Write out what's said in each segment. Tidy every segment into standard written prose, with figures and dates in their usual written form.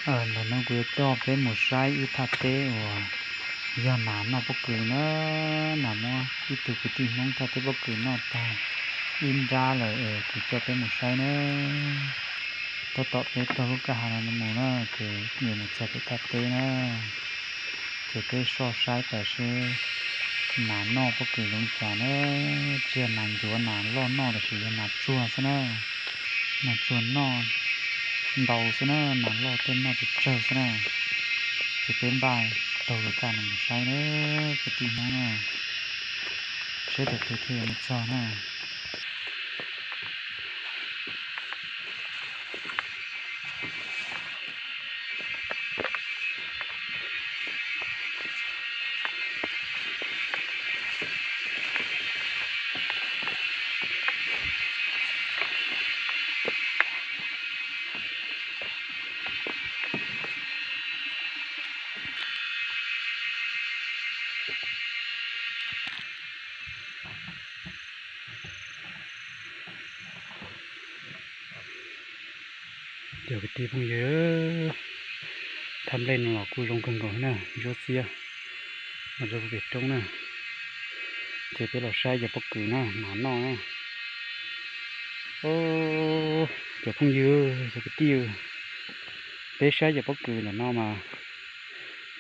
là nó vừa cho cái một sai ít thật tế và giờ nản nó bất cứ nó nằm mua ít từ cái tiền mong thật tế bất cứ nó ta in ra là cứ cho cái một sai nó tôi tọt cái tôi lúc cả hai nó mua nó thì nhiều một sai cái thật tế nó thì cái so sai tại sẽ nản nó bất cứ lúc chả nó chưa nản chúa nản lo nó là chỉ nản chua thế nó chua nó đầu thế nó lo tên nó bị trơ thế thì bên bài đầu là cả một sai nữa cái tin nó nè sẽ được thì một giờ nè giờ cái tí phong nhớ thăm lên là cua rong cần gọi nè rô xia mà rô việt trong nè thì cái là sai giờ bất cứ nè nản nó nè ô giờ phong nhớ giờ cái tiêu bé sai giờ bất cứ là nó mà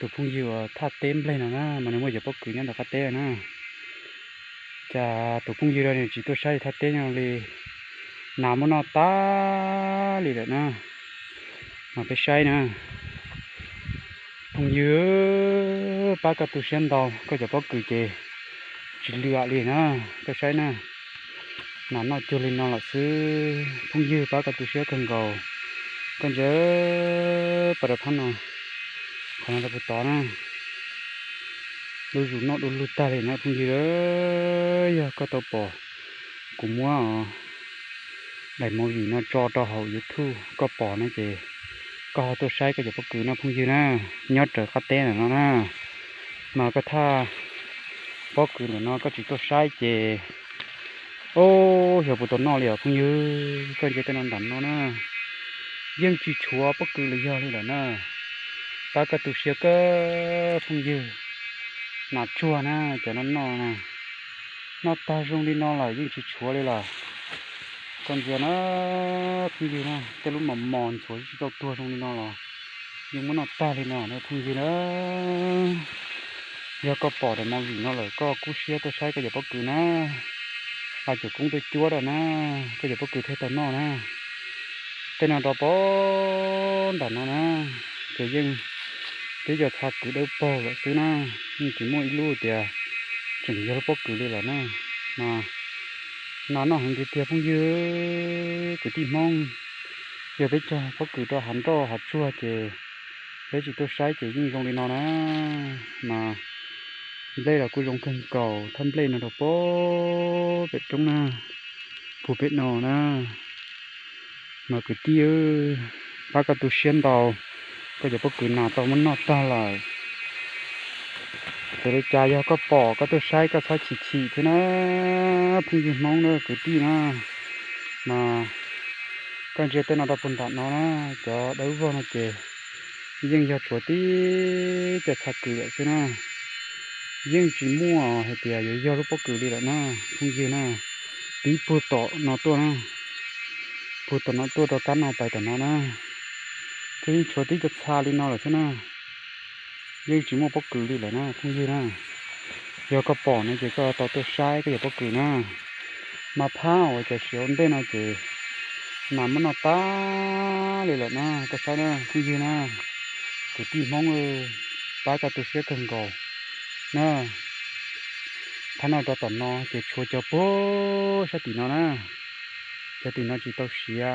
tụi phong nhớ thắt tem lên nè mà nếu mà giờ bất cứ nhá là thắt tem nè chà tụi phong nhớ này chỉ tôi sai thắt tem nhau đi nào mà nó ta đi được nè mà bé sai nè phong nhớ ba cái tụi sen đầu có giờ bất cứ gì chỉ lựa liền nè cái sai nè nó cho lên nó là sư phong dư ba cái tụi sen cần cầu con nhớ bà đập hắn nó còn là bữa tỏ nè đôi rủ nó đôi lụt ta lên nè phong dư đó có tao bỏ cũng mua đại mô gì nó cho hậu yếu thu có bỏ nó chị có tôi sai cái giờ bất cứ nó phong dư nè nhớ trở khát té là nó nè mà cái tha bất cứ là nó có chỉ tôi sai chị ô giờ bữa tao nó liền phong dư con chơi tên nó đắn nó nè nhưng chỉ chúa bất cứ là do đây là nè ba cái tụ xia cơ phong dư nạt chua nè cho nó nó ta rung đi nó là nhưng chỉ chúa đây là còn giờ nó phong dư nè cái lúc mà mòn xuống chỉ tao tua rung đi nó là nhưng mà nó ta đi nó phong dư nữa giờ có bỏ để mong gì nó là có cú xia tôi sai cái giờ bất cứ nè ai chủ cũng tôi chúa rồi nè cái giờ bất cứ thế tao nó nè tên nào đó bó đàn nó nè cái nhưng cái giờ thật cứ đâu bò vậy chứ nè nhưng chỉ mua ít luôn thì chừng giờ bó cứ đi là nè mà nó hàng cái tiệp không dư cái tìm mong giờ bây giờ bó cứ cho hắn cho hạt chua thì bây giờ tôi sai chỉ nhưng không đi nó nè mà đây là cô dùng cần cầu thâm lên là đồ bó bệt trong nè phù bệt nọ nè mà cái tia ba cái tụ xuyên đầu có giờ bất cứ nào tao muốn nọ ta là để cha cho có bỏ có tôi sai có sai chỉ thế nó không gì mong nữa cái tia nè mà con chơi tên nào tao phân đạn nó nè cho đấu vô nó chơi nhưng giờ chuột tí cho sạc cử lại thế nè nhưng chỉ mua hay tiền giờ lúc bất cứ đi lại nè không gì nè tí bùa tọ nó to nè bùa tọ nó to tao cắn nó phải tao nó nè thế cho tí chụp xa đi nó là thế nào nhưng chỉ mua bóc cử đi là nó không gì nè giờ có bỏ này chỉ có tao tôi sai cái giờ bóc cử nè mà phao chỉ xíu bên nó chỉ nằm nó ta đi là nó cái sai nè không gì nè cái tìm mong ba cái tôi sẽ cần cầu nè thằng nào cho tao nó chỉ chua cho bố sẽ tìm nó nè cho tìm nó chỉ tao xía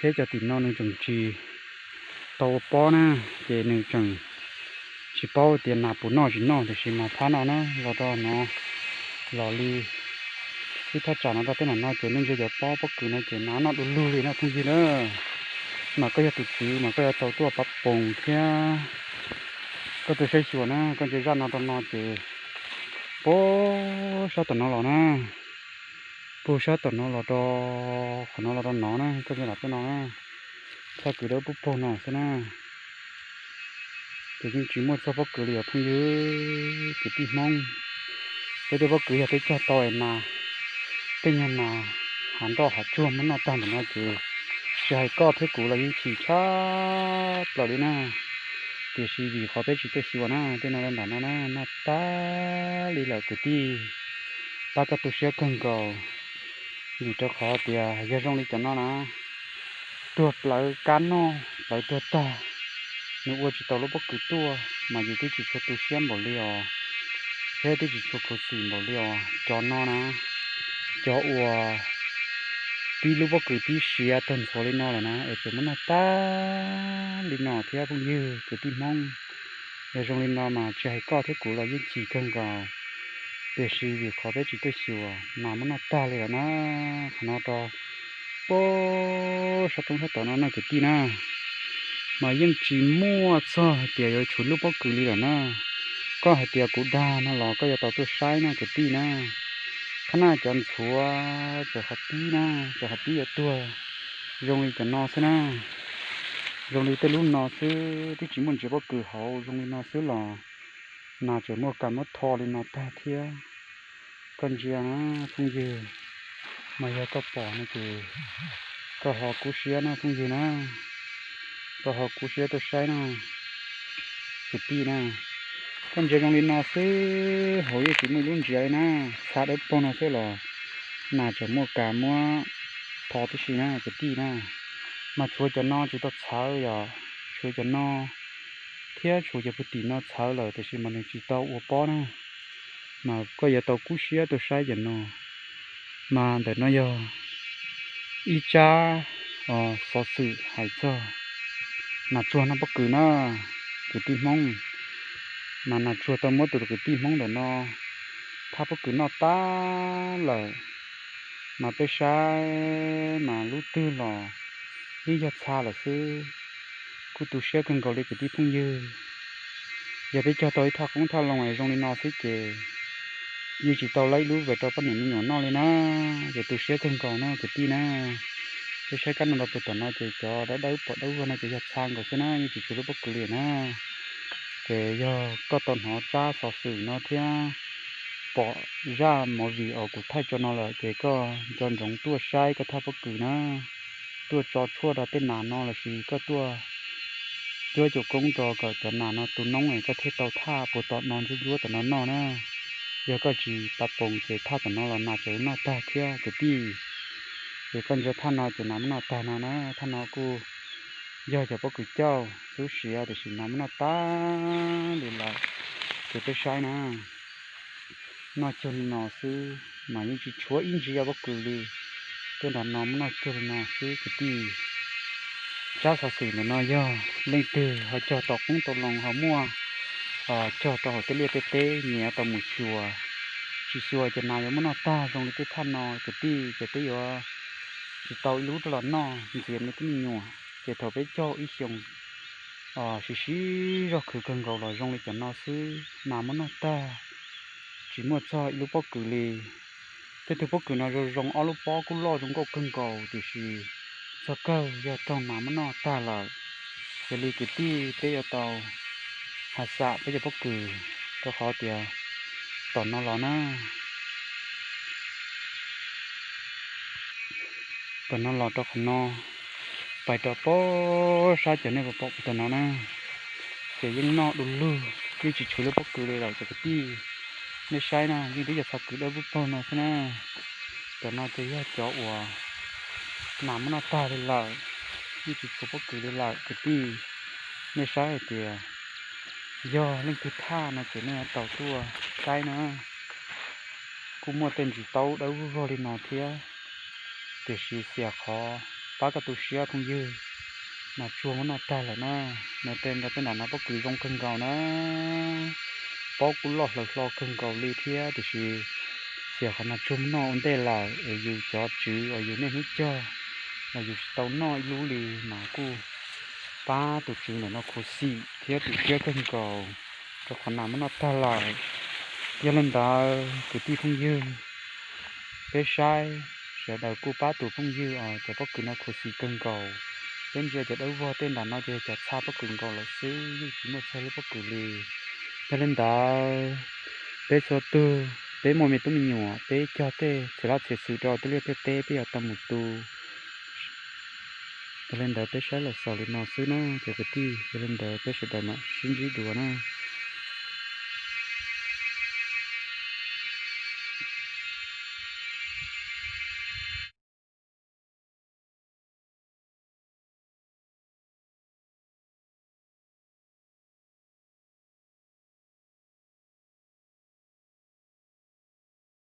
thế cho tìm nó nên trồng trì tàu bò nè để nương chừng chỉ bao tiền nạp bún nọ chỉ nọ thì chỉ mà phá nó nè rồi đó nó lò li khi ta trả nó ra thế nào nó chỉ nên giờ bao bất cứ nó chỉ nó đun lưu thì nó không gì nữa mà có giờ tụt chứ mà có giờ tàu tua bắp bông kia có tôi xây sửa nè con chỉ ra nó tao nó chỉ bố sao tao nó lò nè bố sao tao nó lò đó còn nó lò đó nó nè có gì là cái nó nè sao cứ đó bút phô nọ xem na thì chỉ muốn sao bút cứ liền phong như cái tí mong bây giờ bút cứ tới cho tỏi mà bây giờ mà hắn đó hạt chua mà nó tan mà nó chỉ chạy có thế cũ là những chỉ chát rồi đi na thì vì khó bé chỉ tôi xíu na thế nó lên đó nó ta đi là cái tí ba cái tôi sẽ cần cầu vì cho khó thì giờ trong đi cho nó nè tuột lại cán nó lại tuột ta nếu chỉ tao lúc bất cứ tua mà gì thì chỉ cho tôi xem bảo liều thế thì chỉ cho cô xin bảo liều cho nó nè cho ua tí lúc bất cứ tí xía tuần số lên nó là nè ở chỗ nó ta lên nó theo cũng như cái tí mong ở trong lên nó mà chạy có thế cũ là những chỉ cần cầu để suy vì khó bé chỉ tôi xíu mà nó ta liền nó to bố sao không hết tao nó cái tí na mà những chỉ mua cho tiền rồi chủ lúc bóc cứ đi là na có hai tiền cũng đa nó lò có giờ tao tôi sai na cái tí na khả năng chọn chúa cho hạt tí na cho hạt tí ở tua dùng đi cho nó xem na dùng đi tới lúc nó chứ thì chỉ muốn chỉ bóc cứ hậu dùng đi nó chứ là nào chỉ mua cả mất thò đi nó ta thia con gì nó không gì mà giờ có bỏ nó thì có họ cú xía nó không gì na có họ cú xía tôi sai na cái tí na con chơi trong đi nó xứ hồi chỉ mới luôn chơi na xa đất bông nó xứ là nào chỉ mua cả mua thò tí xí na cái tí na mà chuối cho nó chỉ tao cháo giờ chuối cho nó thế chuối cho bút tí nó cháo rồi thì mình chỉ tao uống bó na mà có giờ tao cú xía tôi sai giờ nó mà để nó giờ y cha so sự hay cho là chua nó bất cứ nó cái tim mong mà là chua tao mất từ cái tim mong để nó tha bất cứ nó ta lời mà bây sai mà lúc tư lò đi ra xa là sư cứ tu sửa cần cầu đi cái tí phong dư giờ bây giờ tôi tha cũng tha lòng này trong đi nó xí chè như chỉ tao lấy lú về tao bắt những nhỏ nó lên nó giờ tu sửa cần cầu nó cái tí na cái sai cắn nó bật tao nó chỉ cho đã đấu bỏ đấu nó chỉ giặt sang rồi xí na như chỉ chú lúc bất cứ liền na để giờ có tuần họ cha sọ sử nó thia bỏ ra một vị ở cụ thay cho nó là để có cho giống tua sai có thay bất cứ nó tua cho chua đó tên nào nó là gì có tua tua chỗ công cho có cho nào nó tụ nông này có thể tàu tha bộ tọt non chút chút tao nó nè giờ có chỉ tập bồng để tha tao nó là nào chỗ nó ta thia cái tí để con giờ tha nó chỗ nó ta nó nè tha nó cô giờ cho bất cứ cháu số xía thì chỉ nó ta để lại cái sai nè nó cho nó sư mà những chỉ chúa in gì bất cứ đi cái đó nó cho nó sư cái tí cha sao xỉ mà nó do lên từ họ cho tọt cũng tọt lòng họ mua cho tọt cái liệt tê nhẹ tọt một chùa chỉ chùa cho nào giống nó ta trong cái than nó cái tí rồi chỉ tàu lú đó là nó diện nó cái nhùa chỉ thầu bé cho ít dùng xí rồi khử cần cầu là trong cái nó sư nào mà nó ta chỉ một cho lúc bóc cử lì thế thì bóc cử nào rồi trong áo lúc bó cũng lo trong cái cần cầu thì chỉ cho cơ giờ trong nào mà nó ta là cái lì cái tí bây giờ tàu hạt xạ bây giờ bóc cử cho khó tiền tao nó na tao nó lo cho không nó phải cho bó sai cho nên bóc tao nó na chỉ những nó đủ lư như chỉ chú lúc bóc cử đây là cho cái tí nếu sai na nhưng bây giờ sao cứ đâu bút phô nó thế na tao nó chỉ cho ủa nằm nó ta đây là như chỉ có bóc cử đây là cái tí nếu sai thì do lên cái tha nó chỉ nên tàu tua sai nữa cũng mua tên chỉ tàu đâu vô đi nào thế để xì xẻ khó ba cái tu xia không dư mà chua nó ta là nó tên là tên là nó bóc cử trong cân cầu nó bóc cũng lo cân cầu đi thế để xì xẻ khó nó chung nó ổn định là ở dù cho chữ ở dù nên hết cho là dù tàu nó lú lì mà cô ba tụi chữ này nó khó xì thế tụi xia cân cầu cho khó nào nó ta lại cho nên đó cái tí không dư cái sai sẽ đầu cô ba tụ không dư cho bất cứ nó khó xì cân cầu bên giờ đâu vô tên là nó giờ chặt xa bất cứ còn là xứ nhưng chỉ một xe bất cứ gì cho nên đã bé số tư bé một mình tôi mình nhỏ bé cho té sẽ là sẽ xử cho tôi liệt té bây giờ tầm một tu cho nên đã bé sẽ là sau này nó xứ nó giờ cái gì cho nên đã bé sẽ đợi mà xin gì đùa nó